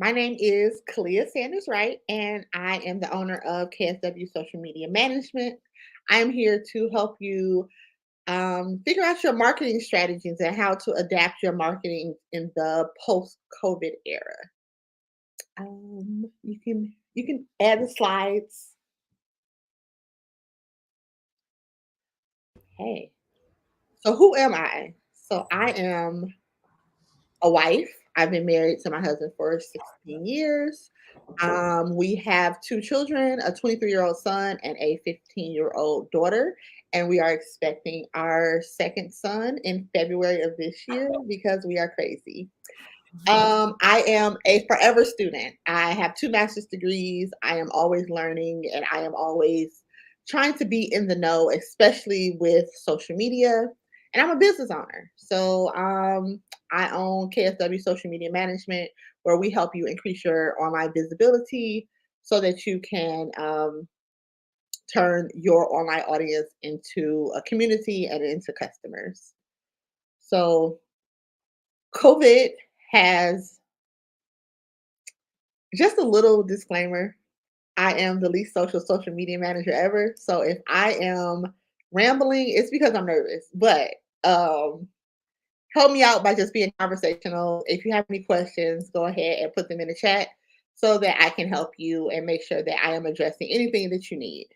My name is Kalia Sanders Wright, and I am the owner of KSW Social Media Management. I am here to help you figure out your marketing strategies and how to adapt your marketing in the post-COVID era. You can add the slides. Hey, so who am I? So I am a wife. I've been married to my husband for 16 years. We have two children, a 23-year-old son and a 15-year-old daughter. And we are expecting our second son in February of this year because we are crazy. I am a forever student. I have two master's degrees. I am always learning and I am always trying to be in the know, especially with social media. And I'm a business owner. So I own KSW Social Media Management, where we help you increase your online visibility so that you can turn your online audience into a community and into customers. So COVID has just a little disclaimer. I am the least social media manager ever. So if I am rambling, it's because I'm nervous. But um, help me out by just being conversational. If you have any questions, go ahead and put them in the chat so that I can help you and make sure that I am addressing anything that you need.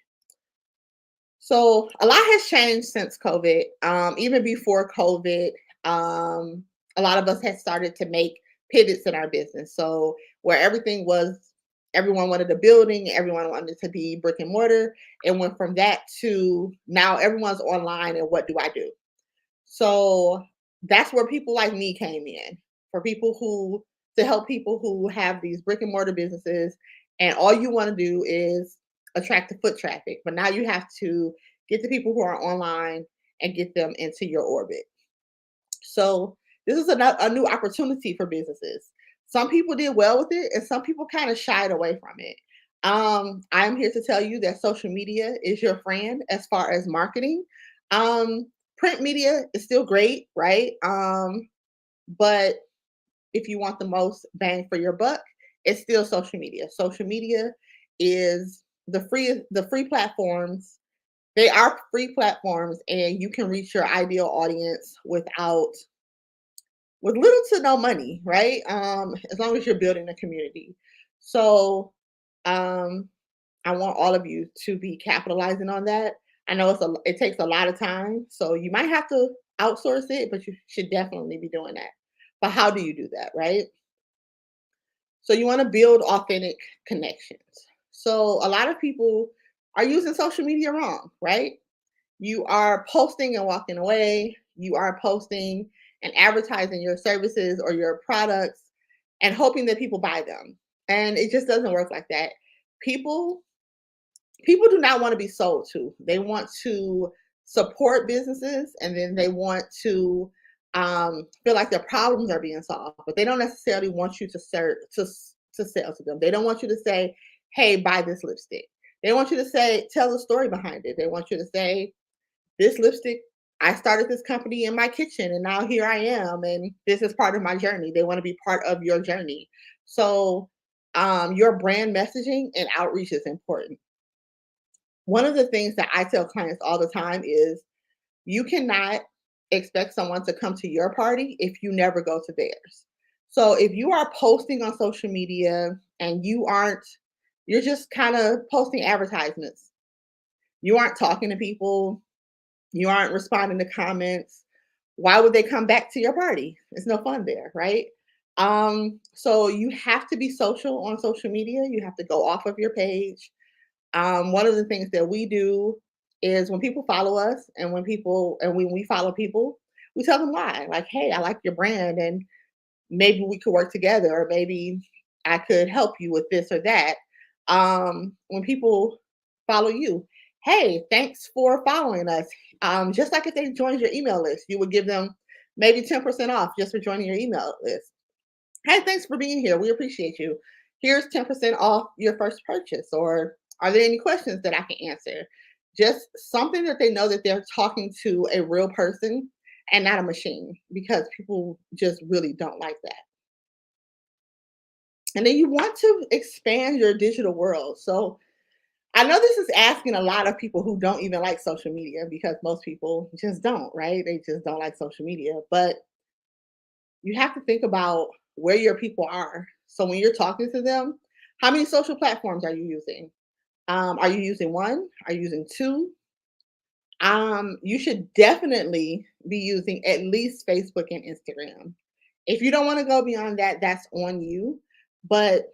So a lot has changed since COVID. Even before COVID, a lot of us had started to make pivots in our business. So where everything was, everyone wanted a building, everyone wanted to be brick and mortar, and went from that to now everyone's online. And what do I do? So that's where people like me came in, for people who to help people who have these brick and mortar businesses, and all you want to do is attract the foot traffic. But now you have to get the people who are online and get them into your orbit. So this is a new opportunity for businesses. Some people did well with it, and some people kind of shied away from it. I'm here to tell you that social media is your friend as far as marketing. Um, Print media is still great, right? But if you want the most bang for your buck, it's still social media. Social media is the free platforms. They are free platforms, and you can reach your ideal audience with little to no money, right? As long as you're building a community. So um, I want all of you to be capitalizing on that. I know it takes a lot of time, so you might have to outsource it, but you should definitely be doing that. But how do you do that, right? So you want to build authentic connections. So a lot of people are using social media wrong, right? You are posting and walking away. You are posting and advertising your services or your products and hoping that people buy them. And it just doesn't work like that. People people do not want to be sold to. They want to support businesses, and then they want to feel like their problems are being solved, but they don't necessarily want you to sell to them. They don't want you to say, "Hey, buy this lipstick." They want you to say, tell the story behind it. They want you to say, "This lipstick, I started this company in my kitchen, and now here I am, and this is part of my journey." They want to be part of your journey. So your brand messaging and outreach is important. One of the things that I tell clients all the time is you cannot expect someone to come to your party if you never go to theirs. So if you are posting on social media and you're just kind of posting advertisements, you aren't talking to people, you aren't responding to comments, why would they come back to your party? It's no fun there, right? So you have to be social on social media. You have to go off of your page. One of the things that we do is when people follow us, and when we follow people, we tell them why. Like, hey, I like your brand, and maybe we could work together, or maybe I could help you with this or that. When people follow you, hey, thanks for following us. Just like if they joined your email list, you would give them maybe 10% off just for joining your email list. Hey, thanks for being here. We appreciate you. Here's 10% off your first purchase. Or are there any questions that I can answer? Just something that they know that they're talking to a real person and not a machine, because people just really don't like that. And then you want to expand your digital world. So I know this is asking a lot of people who don't even like social media because most people just don't, right? They just don't like social media. But you have to think about where your people are. So when you're talking to them, how many social platforms are you using? Are you using one? Are you using two? You should definitely be using at least Facebook and Instagram. If you don't want to go beyond that, that's on you. But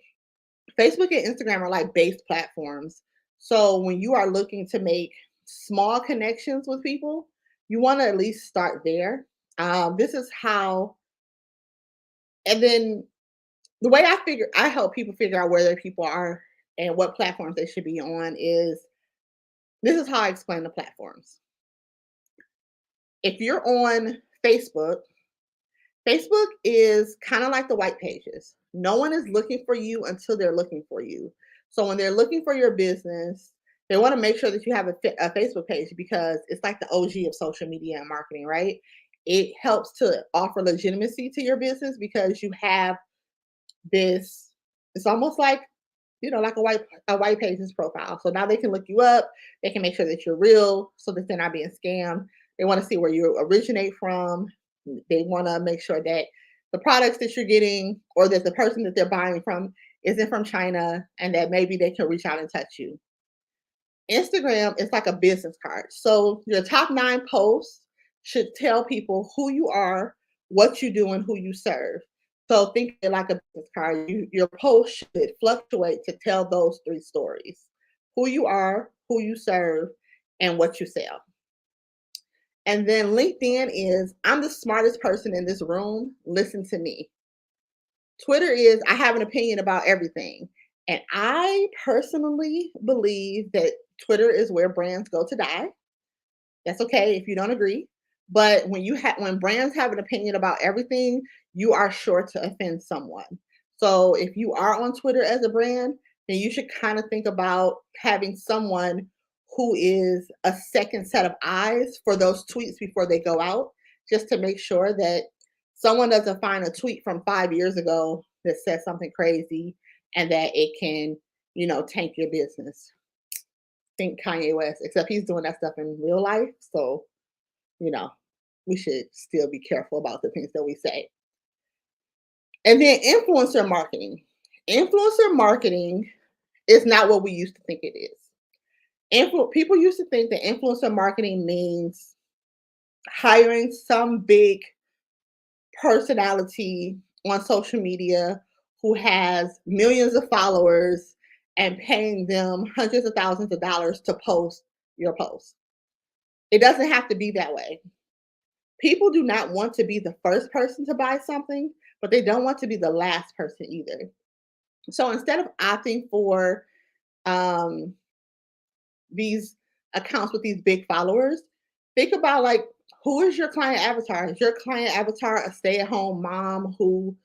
Facebook and Instagram are like base platforms. So when you are looking to make small connections with people, you want to at least start there. This is how, and then the way I help people figure out where their people are and what platforms they should be on is this is how I explain the platforms. If you're on Facebook, Facebook is kind of like the white pages. No one is looking for you until they're looking for you. So when they're looking for your business, they want to make sure that you have a Facebook page because it's like the OG of social media and marketing, right? It helps to offer legitimacy to your business because you have this, it's almost like, like a white pages profile. So now they can look you up, they can make sure that you're real so that they're not being scammed. They want to see where you originate from. They want to make sure that the products that you're getting or that the person that they're buying from isn't from China and that maybe they can reach out and touch you. Instagram is like a business card. So your top 9 posts should tell people who you are, what you do, and who you serve. So think of it like a business card. Your post should fluctuate to tell those 3 stories: who you are, who you serve, and what you sell. And then LinkedIn is I'm the smartest person in this room. Listen to me. Twitter is I have an opinion about everything. And I personally believe that Twitter is where brands go to die. That's okay if you don't agree. But when brands have an opinion about everything, you are sure to offend someone. So if you are on Twitter as a brand, then you should kind of think about having someone who is a second set of eyes for those tweets before they go out, just to make sure that someone doesn't find a tweet from 5 years ago that says something crazy and that it can, tank your business. Think Kanye West, except he's doing that stuff in real life. So, you know, we should still be careful about the things that we say. And then influencer marketing. Influencer marketing is not what we used to think it is. People used to think that influencer marketing means hiring some big personality on social media who has millions of followers and paying them hundreds of thousands of dollars to post your post. It doesn't have to be that way. People do not want to be the first person to buy something, but they don't want to be the last person either. So instead of opting for um, these accounts with these big followers, think about like who is your client avatar? Is your client avatar a stay-at-home mom who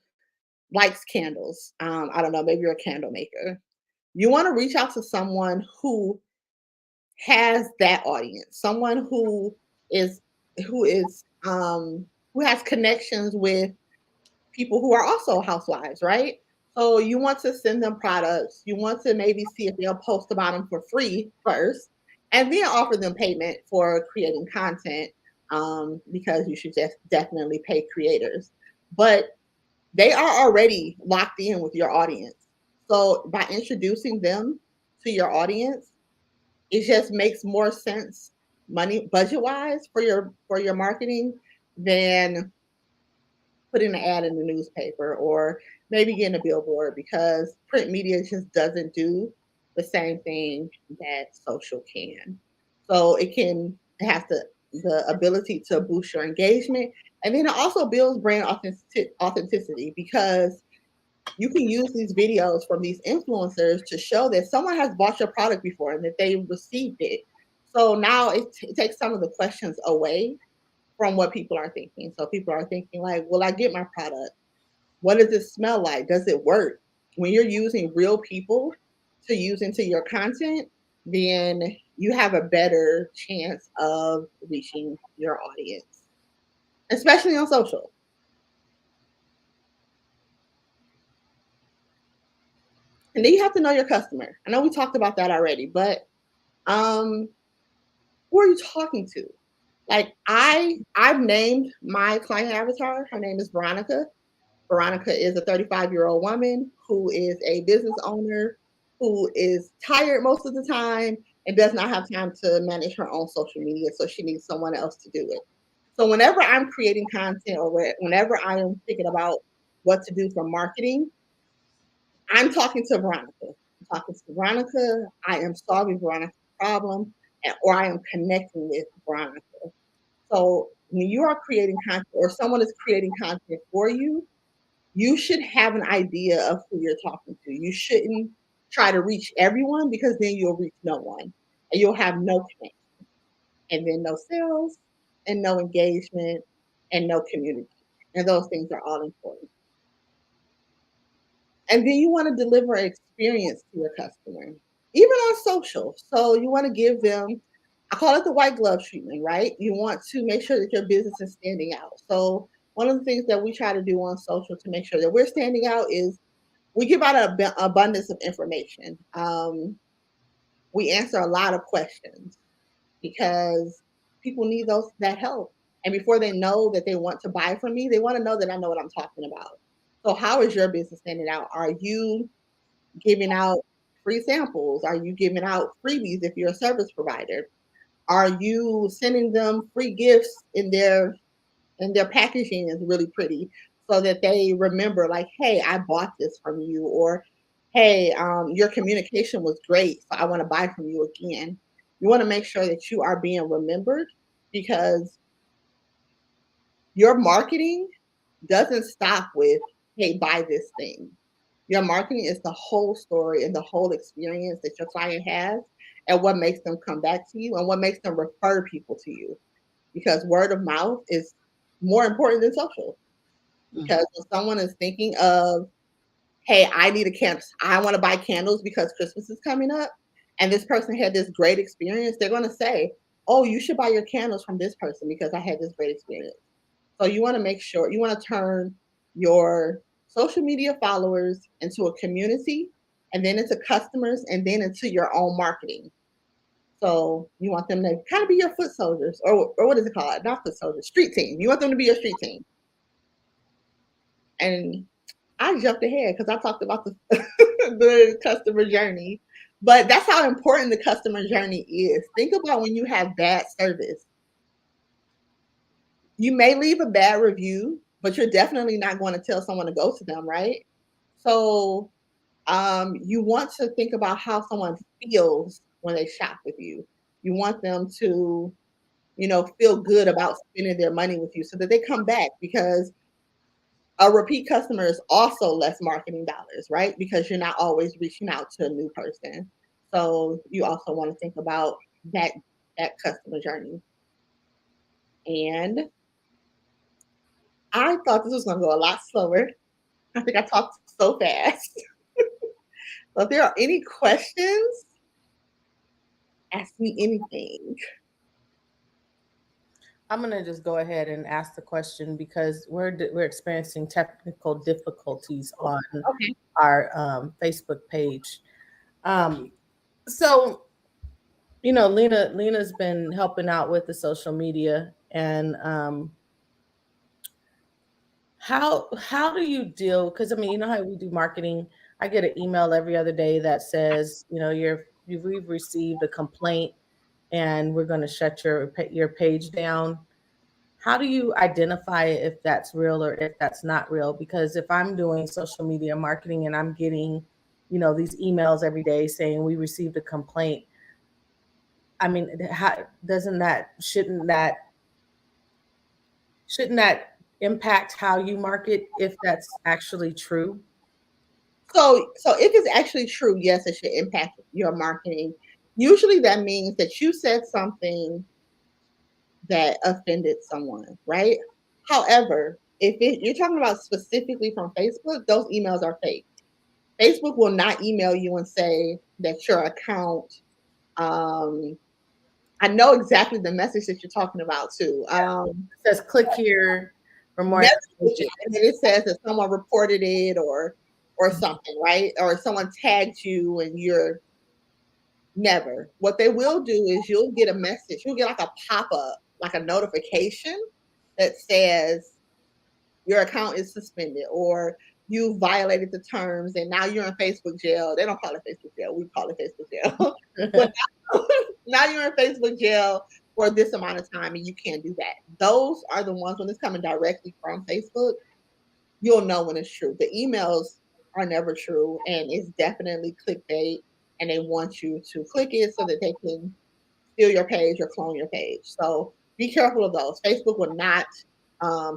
likes candles? I don't know, maybe you're a candle maker. You want to reach out to someone who has that audience, someone is who is who has connections with people who are also housewives, right? So you want to send them products. You want to maybe see if they'll post about them for free first, and then offer them payment for creating content, because you should just definitely pay creators. But they are already locked in with your audience. So by introducing them to your audience, it just makes more sense money budget wise for your marketing than putting an ad in the newspaper or maybe getting a billboard because print media just doesn't do the same thing that social can. So it has the ability to boost your engagement, and then it also builds brand authenticity because you can use these videos from these influencers to show that someone has bought your product before and that they received it. So now it takes some of the questions away from what people are thinking. So people are thinking like, will I get my product? What does it smell like? Does it work? When you're using real people to use into your content, then you have a better chance of reaching your audience, especially on social. And then you have to know your customer. I know we talked about that already, but um, who are you talking to? Like I've named my client avatar. Her name is Veronica. Veronica is a 35-year-old woman who is a business owner who is tired most of the time and does not have time to manage her own social media. So she needs someone else to do it. So whenever I'm creating content or whenever I am thinking about what to do for marketing, I'm talking to Veronica. I'm talking to Veronica. I am solving Veronica's problem, or I am connecting with Veronica. So when you are creating content or someone is creating content for you, you should have an idea of who you're talking to. You shouldn't try to reach everyone because then you'll reach no one and you'll have no connection and then no sales and no engagement and no community. And those things are all important. And then you want to deliver an experience to your customer, even on social. So you want to give them, I call it the white glove treatment, right? You want to make sure that your business is standing out. So one of the things that we try to do on social to make sure that we're standing out is we give out an abundance of information. We answer a lot of questions because people need that help. And before they know that they want to buy from me, they want to know that I know what I'm talking about. So how is your business standing out? Are you giving out free samples? Are you giving out freebies if you're a service provider? Are you sending them free gifts in their packaging is really pretty so that they remember like, hey, I bought this from you, or hey, your communication was great, so I want to buy from you again. You want to make sure that you are being remembered because your marketing doesn't stop with, hey, buy this thing. Your marketing is the whole story and the whole experience that your client has and what makes them come back to you and what makes them refer people to you. Because word of mouth is more important than social. Because if someone is thinking of, hey, I need a candle, I want to buy candles because Christmas is coming up, and this person had this great experience, they're going to say, oh, you should buy your candles from this person because I had this great experience. So you want to make sure you want to turn your social media followers into a community and then into customers and then into your own marketing. So you want them to kind of be your foot soldiers or what is it called? Not foot soldiers, street team. You want them to be your street team. And I jumped ahead because I talked about the the customer journey. But that's how important the customer journey is. Think about when you have bad service. You may leave a bad review, but you're definitely not going to tell someone to go to them, right? So you want to think about how someone feels when they shop with you. You want them to, feel good about spending their money with you so that they come back because a repeat customer is also less marketing dollars, right? Because you're not always reaching out to a new person. So you also want to think about that customer journey. And I thought this was going to go a lot slower. I think I talked so fast. So if there are any questions, ask me anything. I'm gonna just go ahead and ask the question because we're experiencing technical difficulties on Okay. our Facebook page. Um, so Lena's been helping out with the social media, and how do you deal? Because I mean, you know how we do marketing. I get an email every other day that says, we've received a complaint, and we're going to shut your page down. How do you identify if that's real or if that's not real? Because if I'm doing social media marketing and I'm getting, these emails every day saying we received a complaint, I mean, how doesn't that shouldn't that impact how you market if that's actually true? So if it's actually true, yes, it should impact your marketing. Usually that means that you said something that offended someone, right? However, you're talking about specifically from Facebook, those emails are fake. Facebook will not email you and say that your account. Um, I know exactly the message that you're talking about too. It says click here for more Message, information. and then it says that someone reported it or or something, right? Or someone tagged you and you're never. What they will do is you'll get a message, you'll get like a pop-up, like a notification that says your account is suspended or you violated the terms and now you're in Facebook jail. They don't call it Facebook jail. We call it Facebook jail. But now you're in Facebook jail for this amount of time and you can't do that. Those are the ones when it's coming directly from Facebook, you'll know when it's true. The emails are never true and it's definitely clickbait and they want you to click it so that they can steal your page or clone your page. So be careful of those. Facebook will not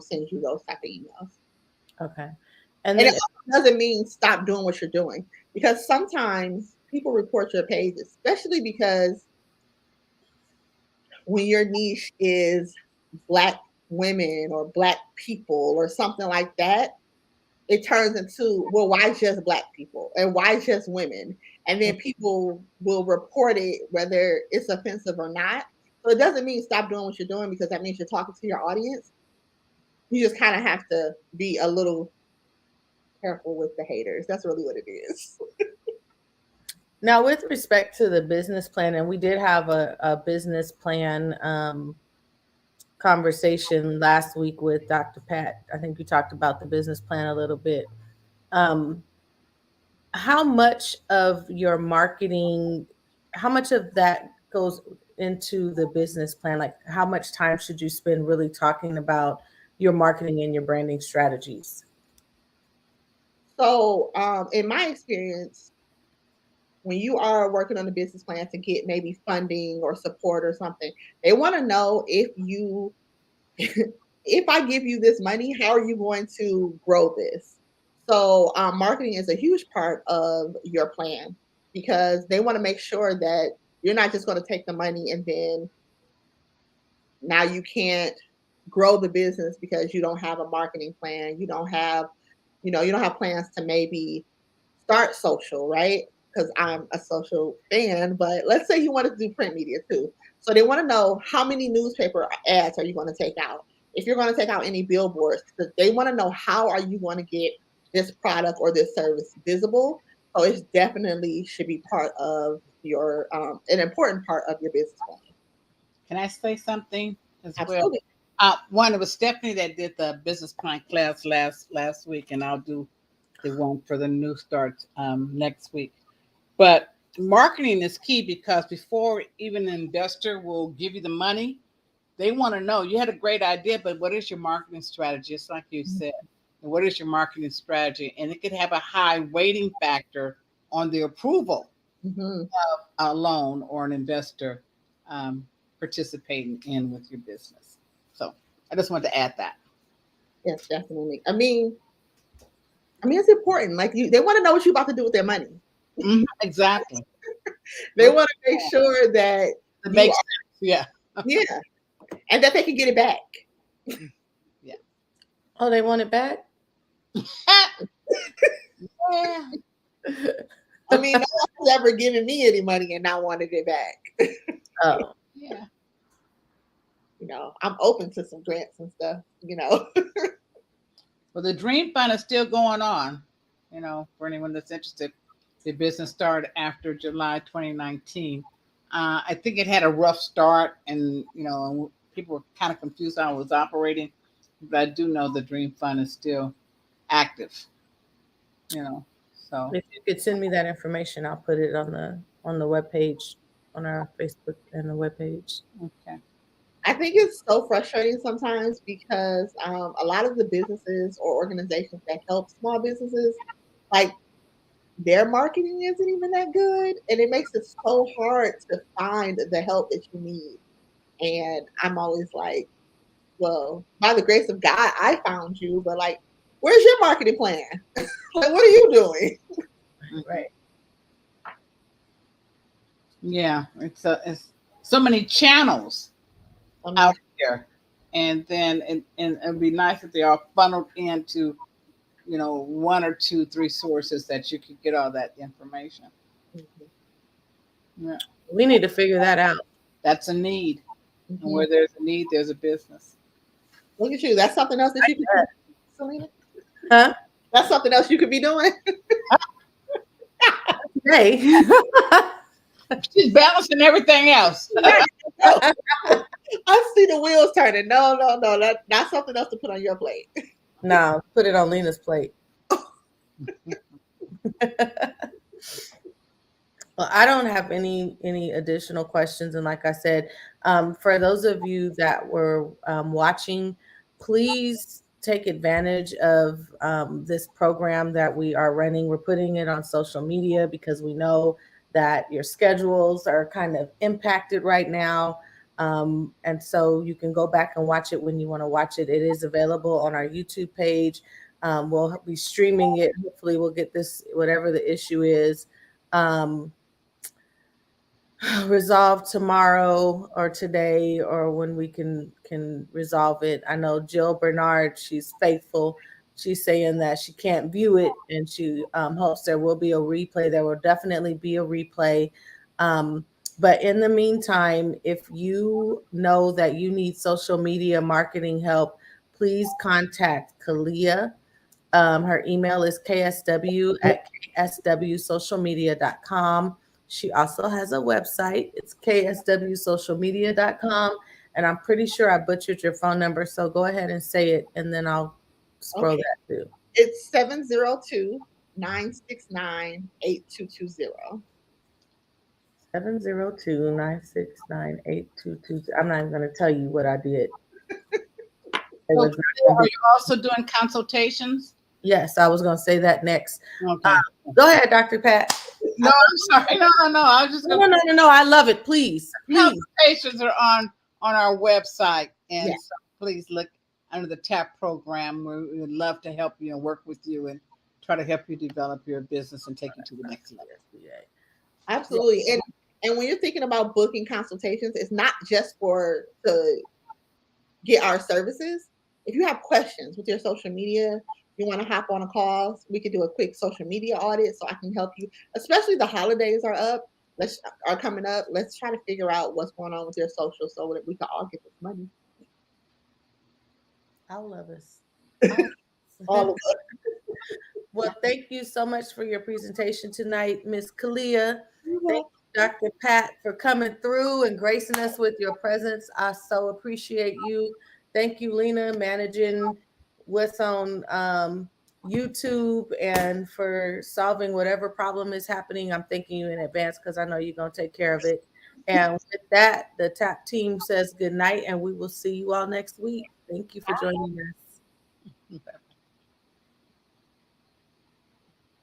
send you those type of emails. Okay. And And then it doesn't mean stop doing what you're doing because sometimes people report your page, especially because when your niche is Black women or Black people or something like that, it turns into, well, why just Black people and why just women? And then people will report it whether it's offensive or not. So it doesn't mean stop doing what you're doing because that means you're talking to your audience. You just kind of have to be a little careful with the haters. That's really what it is. now, with respect to the business plan, and we did have a business plan conversation last week with Dr. Pat. I think you talked about the business plan a little bit. How much of your marketing, how much of that goes into the business plan? Like, how much time should you spend really talking about your marketing and your branding strategies? So, in my experience, when you are working on a business plan to get maybe funding or support or something, they want to know if you, if I give you this money, how are you going to grow this? So, marketing is a huge part of your plan because they want to make sure that you're not just going to take the money and then now you can't grow the business because you don't have a marketing plan. You don't have, you don't have plans to maybe start social, right? Because I'm a social fan, but let's say you want to do print media too. So they want to know how many newspaper ads are you going to take out? If you're going to take out any billboards, they want to know how are you going to get this product or this service visible. So it definitely should be part of your an important part of your business plan. Can I say something as well? Absolutely. One, it was Stephanie that did the business plan class last week, and I'll do the one for the new starts next week. But marketing is key because before even an investor will give you the money, they want to know you had a great idea, but what is your marketing strategy? Just like you said, what is your marketing strategy? And it could have a high weighting factor on the approval of a loan or an investor participating in with your business. So I just wanted to add that. Yes, definitely. I mean, it's important. Like they want to know what you're about to do with their money. Exactly. They want to make sure that it makes sense. Yeah. Yeah. And that they can get it back. Yeah. Oh, they want it back? Yeah. I mean, no one's ever given me any money and not wanted it back. Oh. Yeah. I'm open to some grants and stuff, Well, the Dream Fund is still going on, for anyone that's interested. The business started after July 2019. I think it had a rough start and, people were kind of confused how it was operating. But I do know the Dream Fund is still active, so. If you could send me that information, I'll put it on the webpage, on our Facebook and the webpage. Okay. I think it's so frustrating sometimes because a lot of the businesses or organizations that help small businesses, like their marketing isn't even that good. And it makes it so hard to find the help that you need. And I'm always like, well, by the grace of God, I found you, but like, where's your marketing plan? Like, what are you doing? Right. Yeah, it's so many channels out there, and then and it'd be nice if they all funneled into, one or two, three sources that you could get all that information. Mm-hmm. Yeah, we need to figure that out. That's a need, and where there's a need, there's a business. Look at you. That's something else that you can do, Selena. Huh? That's something else you could be doing. Hey. She's balancing everything else. I see the wheels turning. No. That's something else to put on your plate. No, put it on Lena's plate. Well, I don't have any additional questions, and like I said, for those of you that were watching, please take advantage of this program that we are running. We're putting it on social media because we know that your schedules are kind of impacted right now. And so you can go back and watch it when you want to watch it. It is available on our YouTube page. We'll be streaming it. Hopefully we'll get this, whatever the issue is, resolved tomorrow or today, or when we can resolve it. I know Jill Bernard, she's faithful. She's saying that she can't view it, and she hopes there will be a replay. There will definitely be a replay. But in the meantime, if you know that you need social media marketing help, please contact Kalia. Her email is ksw@kswsocialmedia.com. She also has a website. It's kswsocialmedia.com. And I'm pretty sure I butchered your phone number. So go ahead and say it, and then I'll scroll Okay. that through. It's 702-969-8220. 702-969-8220. I'm not even going to tell you what I did. Are you also doing consultations? Yes, I was going to say that next. Okay. Go ahead, Dr. Pat. No, I'm sorry. No. I was just going to. No. I love it. Please. Consultations are on our website, and Yes. so please look under the TAP program. We would love to help you and work with you and try to help you develop your business and take you to the next level. Absolutely. And when you're thinking about booking consultations, it's not just to get our services. If you have questions with your social media, you want to hop on a call, we could do a quick social media audit so I can help you, especially the holidays are coming up. Let's try to figure out what's going on with your social so that we can all get this money. All of us. All of us. Well, thank you so much for your presentation tonight, Miss Kalia. Thank you, Dr. Pat, for coming through and gracing us with your presence. I so appreciate you. Thank you, Lena, managing what's on YouTube and for solving whatever problem is happening. I'm thanking you in advance because I know you're going to take care of it. And with that, the TAP team says good night, and we will see you all next week. Thank you for joining us.